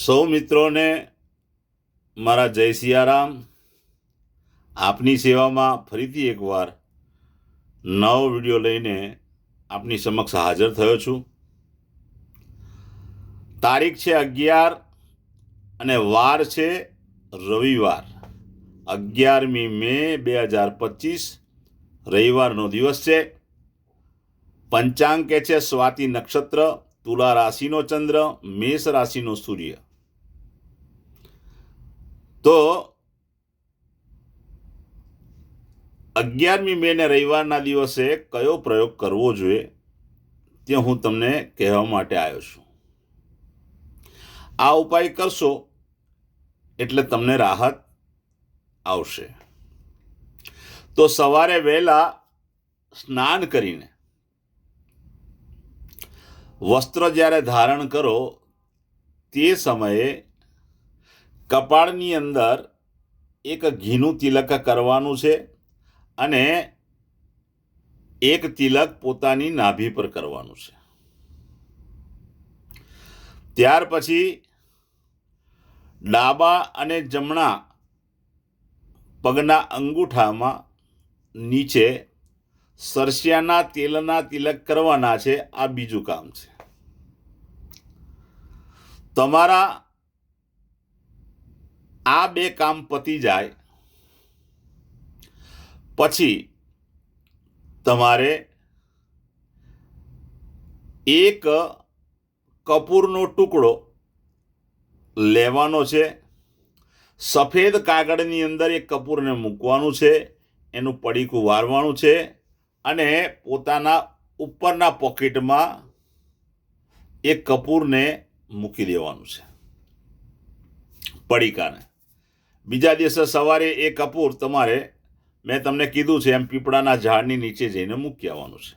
સૌ મિત્રોને મારા જય સિયારામ. આપની સેવામાં ફરીથી એકવાર નવો વિડીયો લઈને આપની સમક્ષ હાજર થયો છું. તારીખ છે 11 અને વાર છે રવિવાર. 11મી મે 2025 રવિવારનો દિવસ છે. પંચાંગ કે છે સ્વાતિ નક્ષત્ર, તુલા રાશિનો ચંદ્ર, મેષ રાશિનો સૂર્ય. તો 11મી મે ને રવિવારના દિવસે કયો પ્રયોગ કરવો જોઈએ તે હું તમને કહેવા માટે આવ્યો છું. આ ઉપાય કરશો એટલે તમને રાહત આવશે. તો સવારે વહેલા સ્નાન કરીને વસ્ત્ર જ્યારે ધારણ કરો તે સમયે કપાળની અંદર એક ઘીનું તિલક કરવાનું છે અને એક તિલક પોતાની નાભી પર કરવાનું છે. ત્યાર પછી ડાબા અને જમણા પગના અંગૂઠામાં નીચે સરસિયાના તેલના તિલક કરવાના છે. આ બીજું કામ છે. તમારા આ બે કામ પતી જાય પછી તમારે એક કપૂરનો ટુકડો લેવાનો છે. સફેદ કાગળની અંદર એક કપૂરને મૂકવાનું છે, એનું પડીકું વારવાનું છે અને પોતાના ઉપરના પોકેટમાં એક કપૂરને મૂકી દેવાનું છે, પડીકાને. બીજા દિવસે સવારે એ કપૂર તમારે, મેં તમને કીધું છે એમ, પીપળાના ઝાડની નીચે જઈને મૂકી આવવાનું છે.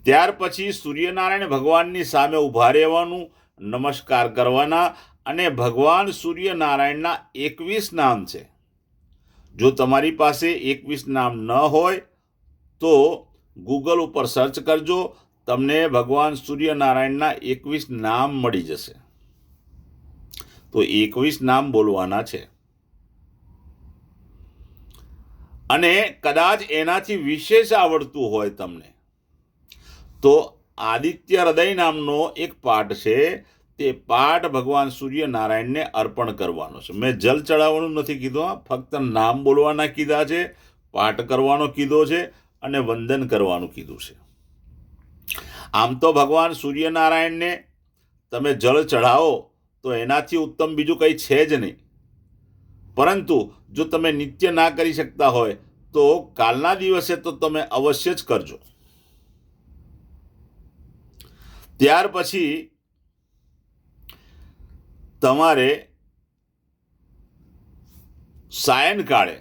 ત્યાર પછી સૂર્યનારાયણ ભગવાનની સામે ઊભા રહેવાનું, નમસ્કાર કરવાના અને ભગવાન સૂર્યનારાયણના 21 નામ છે. જો તમારી પાસે 21 નામ ન હોય તો ગૂગલ ઉપર સર્ચ કરજો, તમને ભગવાન સૂર્યનારાયણના 21 નામ મળી જશે. તો 21 નામ બોલવાના છે. અને કદાચ એનાથી વિશેષ આવડતું હોય તમને તો આદિત્ય હૃદય નામનો એક પાઠ છે, તે પાઠ ભગવાન સૂર્યનારાયણને અર્પણ કરવાનો છે. મેં જલ ચડાવવાનું નથી કીધું, ફક્ત નામ બોલવાના કીધા છે, પાઠ કરવાનો કીધો છે અને વંદન કરવાનું કીધું છે. આમ તો ભગવાન સૂર્યનારાયણને તમે જળ ચઢાવો તો એનાથી ઉત્તમ બીજું કંઈ છે જ નહીં. પરંતુ જો તમે નિત્ય ના કરી શકતા હોય તો કાલના દિવસે તો તમે અવશ્ય જ કરજો. ત્યાર પછી તમારે સાયંકાળે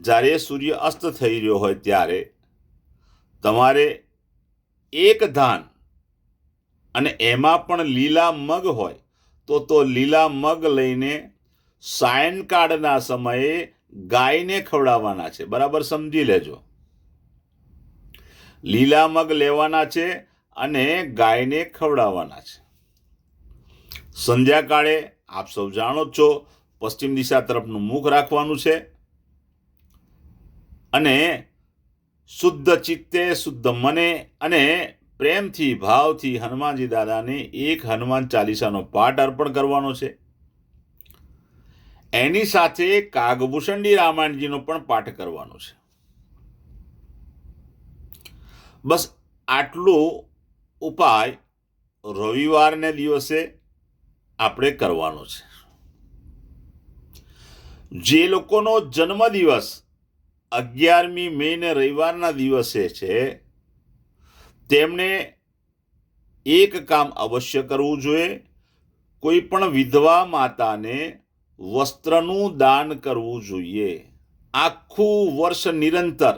જ્યારે સૂર્ય અસ્ત થઈ રહ્યો હોય ત્યારે તમારે એક ધાન, અને એમાં પણ લીલા મગ હોય તો લીલા મગ લઈને સાયંકાળના સમયે ગાયને ખવડાવવાના છે. બરાબર સમજી લેજો. લીલા મગ લેવાના છે અને ગાયને ખવડાવવાના છે. સંધ્યાકાળે આપ સૌ જાણો છો, પશ્ચિમ દિશા તરફનું મુખ રાખવાનું છે અને શુદ્ધ ચિત્તે, શુદ્ધ મને અને પ્રેમથી, ભાવથી હનુમાનજી દાદાને એક હનુમાન ચાલીસાનો પાઠ અર્પણ કરવાનો છે. એની સાથે કાગભૂષણજી રામાયણજીનો પણ પાઠ કરવાનો છે. બસ આટલો ઉપાય રવિવારને દિવસે આપણે કરવાનો છે. જે લોકોનો જન્મદિવસ 11મી મે ને રવિવારના દિવસે છે તેમણે એક કામ અવશ્ય કરવું જોઈએ. કોઈ પણ વિધવા માતાને વસ્ત્રનું દાન કરવું જોઈએ. આખું વર્ષ નિરંતર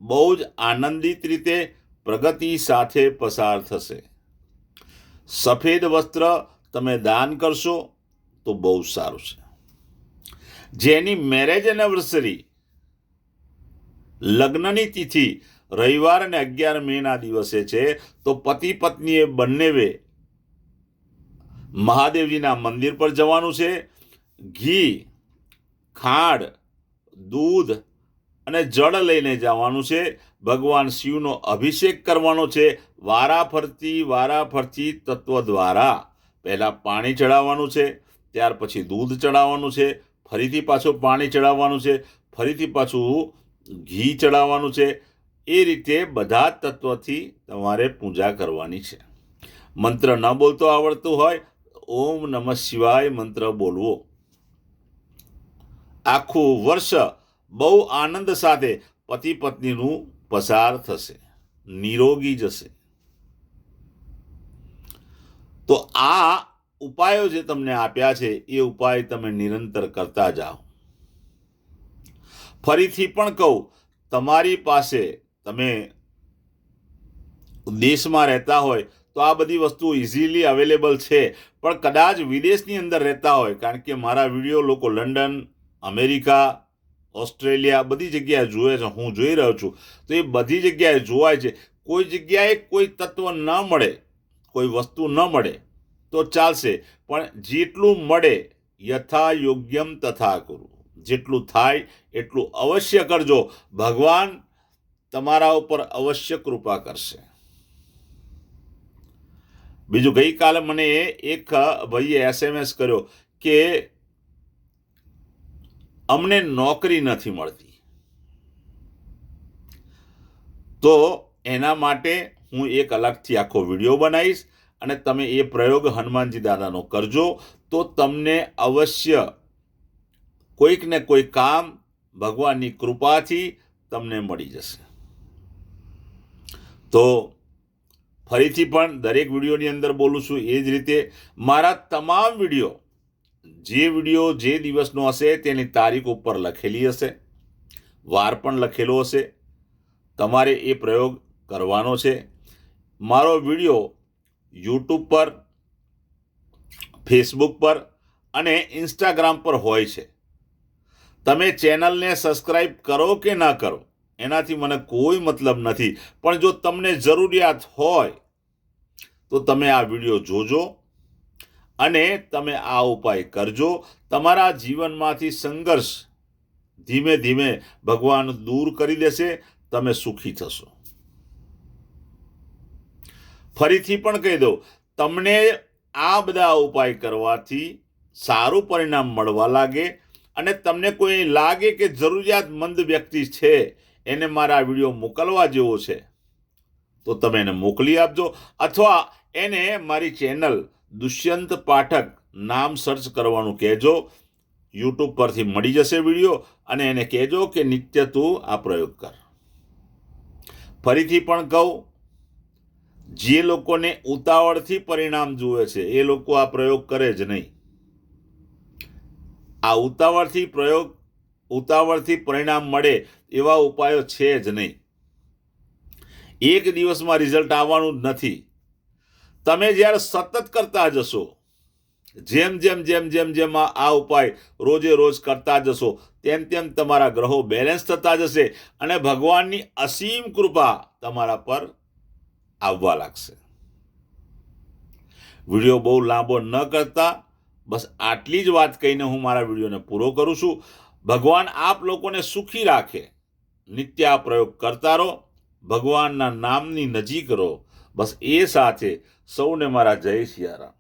બહુ જ આનંદિત રીતે પ્રગતિ સાથે પસાર થશે. સફેદ વસ્ત્ર તમે દાન કરશો તો બહુ સારું છે. જેની મેરેજ એનિવર્સરી, લગ્નની તિથિ રવિવાર અને 11 મેના દિવસે છે તો પતિ પત્નીએ બંનેવે મહાદેવજીના મંદિર પર જવાનું છે. ઘી, ખાંડ, દૂધ અને જળ લઈને જવાનું છે. ભગવાન શિવનો અભિષેક કરવાનો છે. વારાફરતી તત્વ દ્વારા પહેલાં પાણી ચડાવવાનું છે, ત્યાર પછી દૂધ ચડાવવાનું છે, ફરીથી પાછું પાણી ચડાવવાનું છે, ફરીથી પાછું ઘી ચડાવવાનું છે. એ રીતે બધા જ તત્વથી તમારે પૂજા કરવાની છે. મંત્ર ન બોલતો આવડતું હોય ઓમ નમઃ શિવાય મંત્ર બોલવો. આખું વર્ષ બહુ આનંદ સાથે પતિ પત્નીનું પસાર થશે, નિરોગી જશે. તો આ ઉપાયો જે તમને આપ્યા છે એ ઉપાય તમે નિરંતર કરતા જાઓ. ફરીથી પણ કહું, તમારી પાસે, તમે દેશમાં રહેતા હોય તો આ બધી વસ્તુ ઇઝીલી અવેલેબલ છે, પણ કદાચ વિદેશની અંદર રહેતા હોય, કારણ કે મારા વિડીયો લોકો લંડન, અમેરિકા, ઓસ્ટ્રેલિયા બધી જગ્યાએ જુએ છે, હું જોઈ રહ્યો છું, તો એ બધી જગ્યાએ જોવાય છે. કોઈ જગ્યાએ કોઈ તત્વ ન મળે, કોઈ વસ્તુ ન મળે તો ચાલશે, પણ જેટલું મળે યથા યોગ્યમ તથા કરું, જેટલું થાય એટલું અવશ્ય કરજો. ભગવાન તમારા ઉપર અવશ્ય કૃપા કરશે. બીજું, ગઈકાલે મને એક ભાઈએ SMS કર્યો કે અમને નોકરી નથી મળતી. તો એના માટે હું એક અલગથી આખો વિડીયો બનાવીશ અને તમે એ પ્રયોગ હનુમાનજી દાદાનો કરજો, તો તમને અવશ્ય કોઈક ને કોઈ કામ ભગવાનની કૃપાથી તમને મળી જશે. તો ફરીથી પણ દરેક વિડીયોની અંદર બોલું છું એ જ રીતે મારા તમામ વિડીયો જે દિવસનો હશે તેની તારીખ ઉપર લખેલી હશે, વાર પણ લખેલો હશે. તમારે એ પ્રયોગ કરવાનો છે. મારો વિડીયો યુટ્યુબ પર, ફેસબુક પર અને ઇન્સ્ટાગ્રામ પર હોય છે. તમે ચેનલને સબસ્ક્રાઈબ કરો કે ના કરો એનાથી મને કોઈ મતલબ નથી, પણ જો તમને જરૂરિયાત હોય તો તમે આ વિડીયો જોજો અને તમે આ ઉપાય કરજો. તમારા જીવનમાંથી સંઘર્ષ ધીમે ધીમે ભગવાન દૂર કરી દેશે, તમે સુખી થશો. ફરીથી પણ કહી દઉં, તમને આ બધા ઉપાય કરવાથી સારું પરિણામ મળવા લાગે અને તમને કોઈ લાગે કે જરૂરિયાતમંદ વ્યક્તિ છે, એને મારા વિડીયો મોકલવા જેવો છે, તો તમે એને મોકલી આપજો, અથવા એને મારી ચેનલ દુષ્યંત પાઠક નામ સર્ચ કરવાનું કહેજો. યુટ્યુબ પરથી મળી જશે વિડીયો, અને એને કહેજો કે નિત્ય તું આ પ્રયોગ કર. ફરીથી પણ કહું, જે લોકોને ઉતાવળથી પરિણામ જુએ છે એ લોકો આ પ્રયોગ કરે જ નહીં. આ ઉતાવળથી પરિણામ મળે એવા ઉપાયો છે જ નહીં. એક દિવસમાં રિઝલ્ટ આવવાનું જ નથી. તમે જ્યારે સતત કરતા જશો, જેમ આ ઉપાય રોજે રોજ કરતા જશો, તેમ તમારા ગ્રહો બેલેન્સ થતા જશે અને ભગવાનની અસીમ કૃપા તમારા પર આવવા લાગશે. વિડીયો બહુ લાંબો ન કરતા બસ આટલી જ વાત કહીને હું મારા વિડીયોને પૂરો કરું છું. ભગવાન આપ લોકોને સુખી રાખે. નિત્ય આ પ્રયોગ કરતા રહો, ભગવાનના નામની નજીક રહો. બસ એ સાથે સૌને મારા જય સિયારામ.